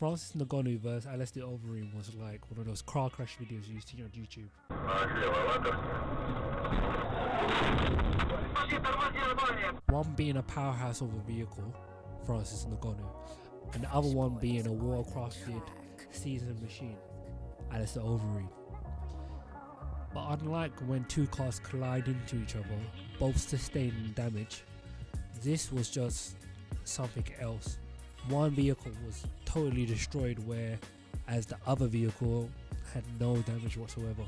Francis Ngannou versus Alistair Overeem was like one of those car crash videos you see on YouTube. One being a powerhouse of a vehicle, Francis Ngannou, and the other one being a well-crafted, seasoned machine, Alistair Overeem. But unlike when two cars collide into each other, both sustaining damage, this was just something else. One vehicle was totally destroyed, whereas the other vehicle had no damage whatsoever.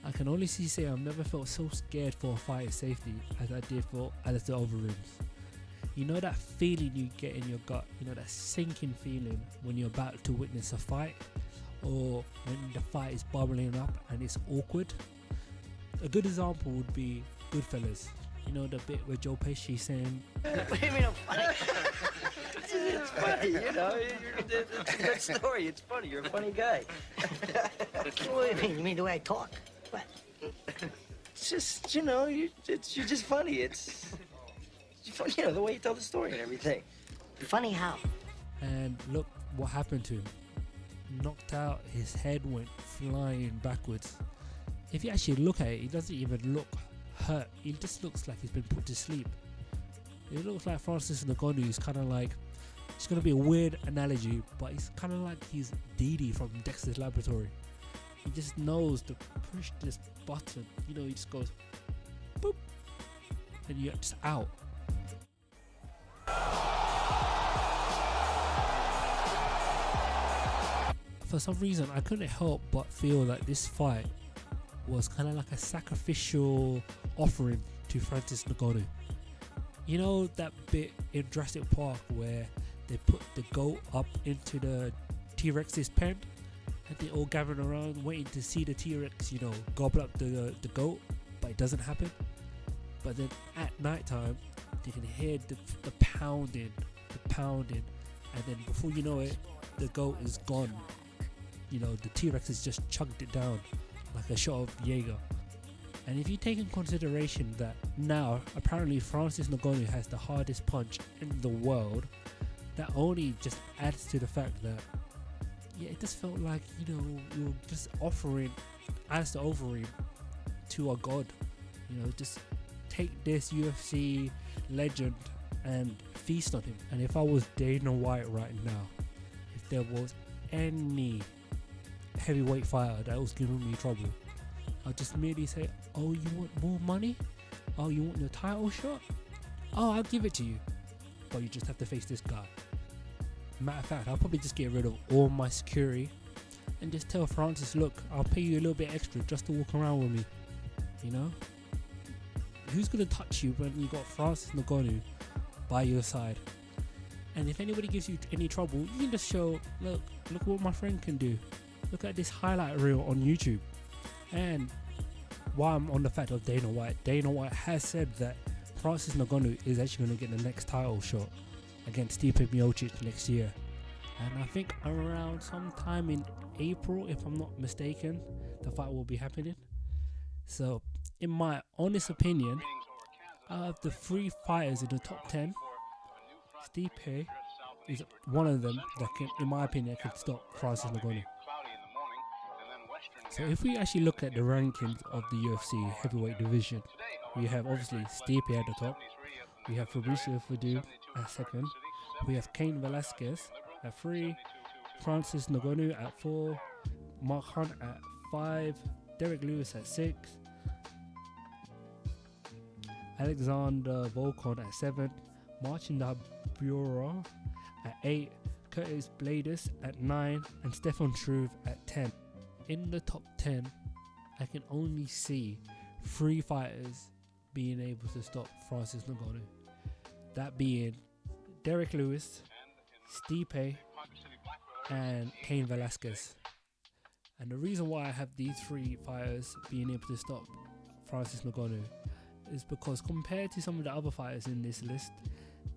I can honestly say I've never felt so scared for a fighter's safety as I did for Alistair Overeem's. You know that feeling you get in your gut, you know that sinking feeling when you're about to witness a fight, or when the fight is bubbling up and it's awkward? A good example would be Goodfellas. You know the bit where Joe Pesci's saying, "What do you mean I'm funny?" It's funny, you know. It's a good story. It's funny. You're a funny guy. What do you mean? You mean the way I talk? What? It's just, you know, you're just funny. It's funny, you know, the way you tell the story and everything. Funny how? And look what happened to him. Knocked out, his head went flying backwards. If you actually look at it, he doesn't even look hurt. He just looks like he's been put to sleep. It looks like Francis Ngannou is kind of like, it's going to be a weird analogy, but he's kind of like he's Dee Dee from Dexter's Laboratory. He just knows to push this button, you know, he just goes boop, and you're just out. For some reason, I couldn't help but feel that this fight was kind of like a sacrificial offering to Francis Ngannou. You know that bit in Jurassic Park where they put the goat up into the T-Rex's pen and they all gathered around waiting to see the T-Rex, you know, gobble up the goat, but it doesn't happen. But then at night time, they can hear the pounding, and then before you know it, the goat is gone. You know, the T-Rex has just chugged it down like a shot of Jaeger. And if you take in consideration that now apparently Francis Ngannou has the hardest punch in the world, that only just adds to the fact that, yeah, it just felt like, you know, you're just offering Alistair Overeem to a god. You know, just take this UFC legend and feast on him. And if I was Dana White right now, if there was any heavyweight fighter that was giving me trouble, I'll just merely say, oh, you want more money? Oh, you want your title shot? Oh, I'll give it to you, but you just have to face this guy. Matter of fact, I'll probably just get rid of all my security and just tell Francis, look, I'll pay you a little bit extra just to walk around with me. You know, who's gonna touch you when you got Francis Ngannou by your side? And if anybody gives you any trouble, you can just show, look what my friend can do. Look at this highlight reel on YouTube. And while I'm on the fact of Dana White has said that Francis Ngannou is actually going to get the next title shot against Stipe Miocic next year. And I think around sometime in April, if I'm not mistaken, the fight will be happening. So, in my honest opinion, out of the 3 fighters in the top 10, Stipe is one of them that can, in my opinion, can stop Francis Ngannou. So if we actually look at the rankings of the UFC heavyweight division, we have obviously Stipe at the top, we have Fabricio Verdum at second, we have Cain Velasquez at 3, Francis Ngannou at 4, Mark Hunt at 5, Derek Lewis at 6, Alexander Volkov at 7, Marcin Tybura at 8, Curtis Blaydes at 9, and Stefan Struve at 10. In the top 10, I can only see 3 fighters being able to stop Francis Ngannou. That being Derek Lewis, Stipe, and Cain Velasquez. And the reason why I have these 3 fighters being able to stop Francis Ngannou is because compared to some of the other fighters in this list,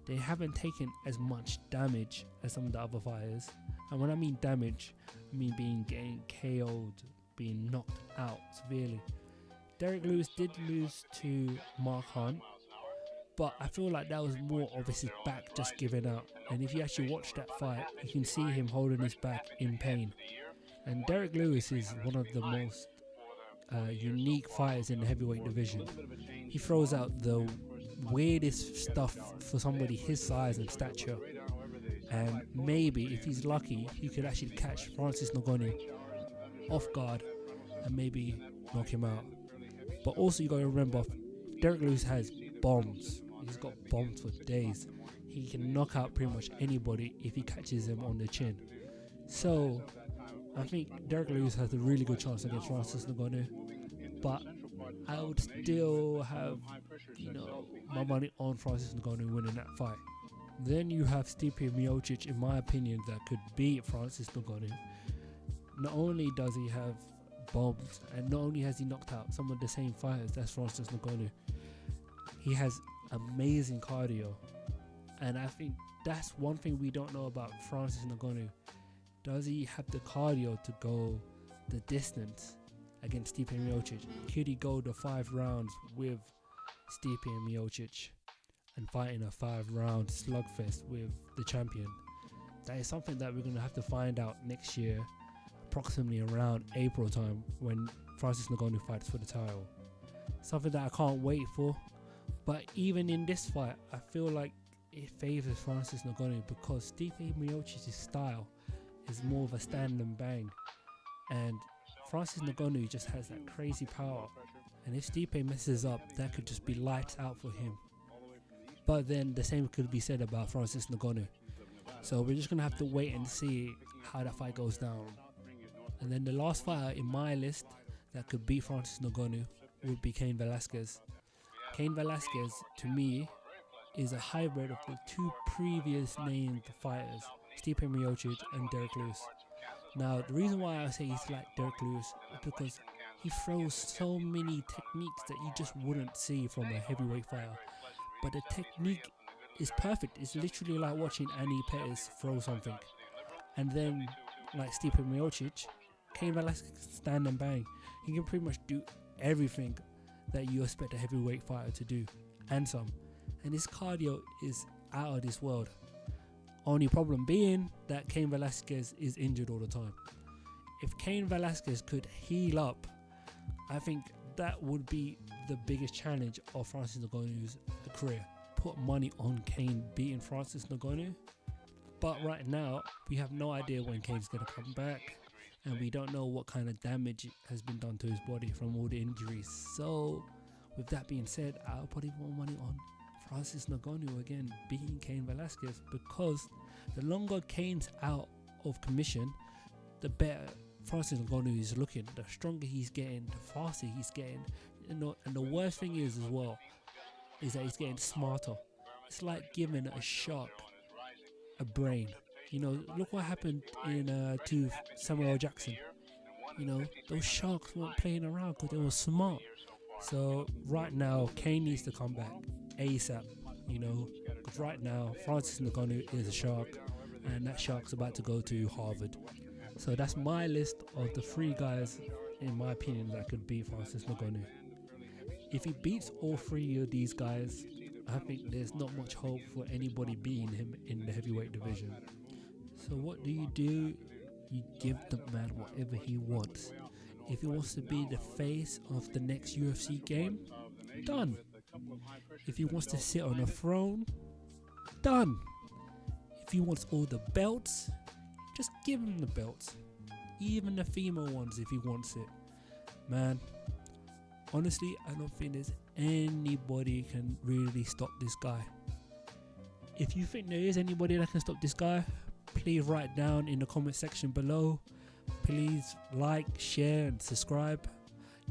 they haven't taken as much damage as some of the other fighters. And when I mean damage, I mean getting KO'd, being knocked out severely. Derek Lewis did lose to Mark Hunt, But I feel like that was more of his back just giving out. And if you actually watch that fight, you can see him holding his back in pain. And Derek Lewis is one of the most unique fighters in the heavyweight division. He throws out the weirdest stuff for somebody his size and stature. And maybe, if he's lucky, he could actually catch Francis Ngannou off guard and maybe knock him out. But also you got to remember, Derek Lewis has bombs. He's got bombs for days. He can knock out pretty much anybody if he catches them on the chin. So I think Derek Lewis has a really good chance against Francis Ngannou. But I would still have, my money on Francis Ngannou winning that fight. Then you have Stipe Miocic, in my opinion, that could beat Francis Ngannou. Not only does he have bombs, and not only has he knocked out some of the same fighters as Francis Ngannou, he has amazing cardio. And I think that's one thing we don't know about Francis Ngannou. Does he have the cardio to go the distance against Stipe Miocic? Could he go the 5 rounds with Stipe Miocic and fight in a 5-round slugfest with the champion? That is something that we're going to have to find out next year, approximately around April time, when Francis Ngannou fights for the title. Something that I can't wait for. But even in this fight, I feel like it favours Francis Ngannou because Stipe Miocic's style is more of a stand and bang, and Francis Ngannou just has that crazy power. And if Stipe messes up, that could just be lights out for him. But then the same could be said about Francis Ngannou. So we're just going to have to wait and see how that fight goes down. And then the last fighter in my list that could beat Francis Ngannou would be Cain Velasquez. Cain Velasquez, to me, is a hybrid of the 2 previous named fighters, Stipe Miocic and Derek Lewis. Now, the reason why I say he's like Derek Lewis is because he throws so many techniques that you just wouldn't see from a heavyweight fighter. But the technique is perfect. It's literally like watching Annie Pettis throw something. And then, like Stipe Miocic, Cain Velasquez stand and bang. He can pretty much do everything that you expect a heavyweight fighter to do, and some. And his cardio is out of this world. Only problem being that Cain Velasquez is injured all the time. If Cain Velasquez could heal up, I think that would be the biggest challenge of Francis Ngannou's career. Put money on Cain beating Francis Ngannou. But right now, we have no idea when Cain's going to come back, and we don't know what kind of damage has been done to his body from all the injuries. So, with that being said, I'll probably put money on Francis Ngannou again beating Cain Velasquez, because the longer Cain's out of commission, the better Francis Ngannou is looking. The stronger he's getting, the faster he's getting. And the worst thing is as well, is that he's getting smarter. It's like giving a shark a brain. Look what happened to Samuel Jackson. Those sharks weren't playing around because they were smart. So right now, Cain needs to come back ASAP. Because right now, Francis Ngannou is a shark, and that shark's about to go to Harvard. So that's my list of the 3 guys, in my opinion, that could beat Francis Ngannou. If he beats all 3 of these guys, I think there's not much hope for anybody beating him in the heavyweight division. So what do? You give the man whatever he wants. If he wants to be the face of the next UFC game, done. If he wants to sit on a throne, done. If he wants all the belts, just give him the belts. Even the female ones if he wants it. Man, honestly, I don't think there's anybody can really stop this guy. If you think there is anybody that can stop this guy, please write down in the comment section below. Please like, share and subscribe.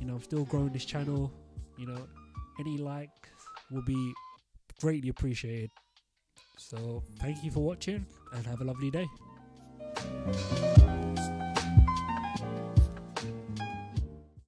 I'm still growing this channel. Any likes will be greatly appreciated. So thank you for watching and have a lovely day.